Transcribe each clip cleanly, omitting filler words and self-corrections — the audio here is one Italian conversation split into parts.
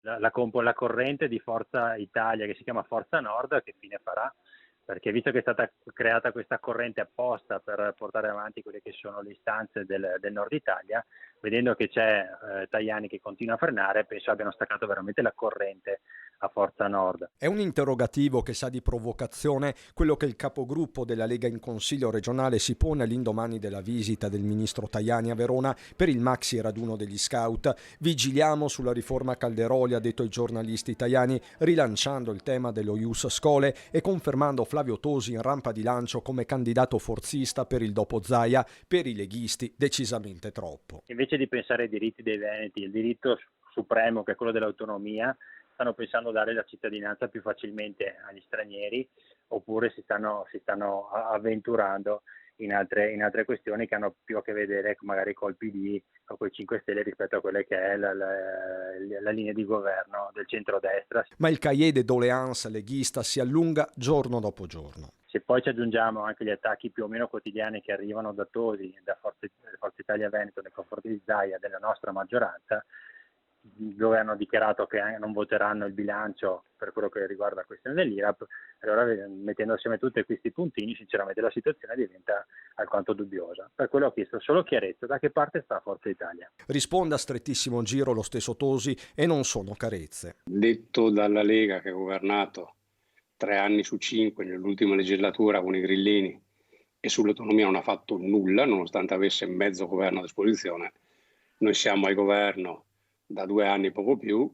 la corrente di Forza Italia, che si chiama Forza Nord, che fine farà? Perché visto che è stata creata questa corrente apposta per portare avanti quelle che sono le istanze del Nord Italia, vedendo che c'è Tajani che continua a frenare, penso abbiano staccato veramente la corrente a Forza Nord. È un interrogativo che sa di provocazione quello che il capogruppo della Lega in Consiglio regionale si pone all'indomani della visita del ministro Tajani a Verona per il maxi raduno degli scout. Vigiliamo sulla riforma Calderoli, ha detto ai giornalisti Tajani, rilanciando il tema dello Ius Scholae e confermando Flavio Tosi in rampa di lancio come candidato forzista per il dopo Zaia. Per i leghisti decisamente troppo. Invece di pensare ai diritti dei veneti, il diritto supremo che è quello dell'autonomia, stanno pensando di dare la cittadinanza più facilmente agli stranieri, oppure si stanno avventurando in altre questioni che hanno più a che vedere magari col PD o con i 5 Stelle rispetto a quelle che è la linea di governo del centrodestra. Ma il cahier de doléances leghista si allunga giorno dopo giorno. Se poi ci aggiungiamo anche gli attacchi più o meno quotidiani che arrivano da Tosi, da Forza Italia Veneto nei confronti di Zaia, della nostra maggioranza, dove hanno dichiarato che non voteranno il bilancio per quello che riguarda la questione dell'IRAP, allora mettendo assieme tutti questi puntini sinceramente la situazione diventa alquanto dubbiosa. Per quello ho chiesto solo chiarezza, da che parte sta Forza Italia? Risponde a strettissimo giro lo stesso Tosi e non sono carezze. Detto dalla Lega che ha governato 3 anni su 5 nell'ultima legislatura con i grillini e sull'autonomia non ha fatto nulla nonostante avesse mezzo governo a disposizione, noi siamo al governo da 2 anni poco più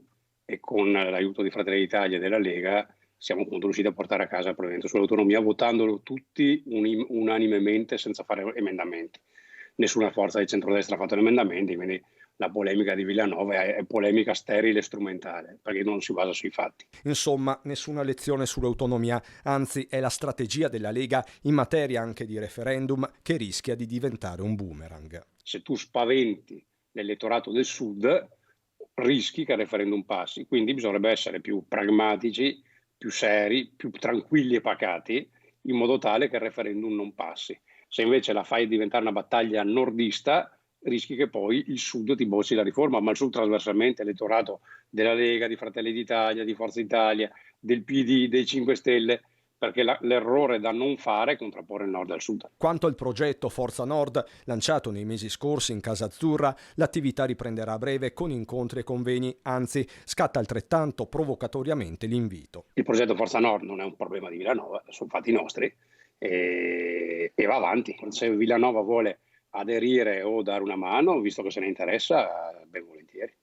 e con l'aiuto di Fratelli d'Italia e della Lega siamo appunto riusciti a portare a casa il provvedimento sull'autonomia votandolo tutti unanimemente senza fare emendamenti. Nessuna forza di centrodestra ha fatto emendamenti, quindi la polemica di Villanova è polemica sterile e strumentale, perché non si basa sui fatti. Insomma, nessuna lezione sull'autonomia, anzi è la strategia della Lega in materia anche di referendum che rischia di diventare un boomerang. Se tu spaventi l'elettorato del Sud, rischi che il referendum passi, quindi bisognerebbe essere più pragmatici, più seri, più tranquilli e pacati, in modo tale che il referendum non passi. Se invece la fai diventare una battaglia nordista, rischi che poi il Sud ti bocci la riforma, ma il Sud trasversalmente, elettorato della Lega, di Fratelli d'Italia, di Forza Italia, del PD, dei 5 Stelle, perché l'errore da non fare è contrapporre il Nord al Sud. Quanto al progetto Forza Nord, lanciato nei mesi scorsi in Casa Azzurra, l'attività riprenderà a breve con incontri e convegni, anzi scatta altrettanto provocatoriamente l'invito. Il progetto Forza Nord non è un problema di Villanova, sono fatti nostri e va avanti. Se Villanova vuole aderire o dare una mano, visto che se ne interessa, ben volentieri.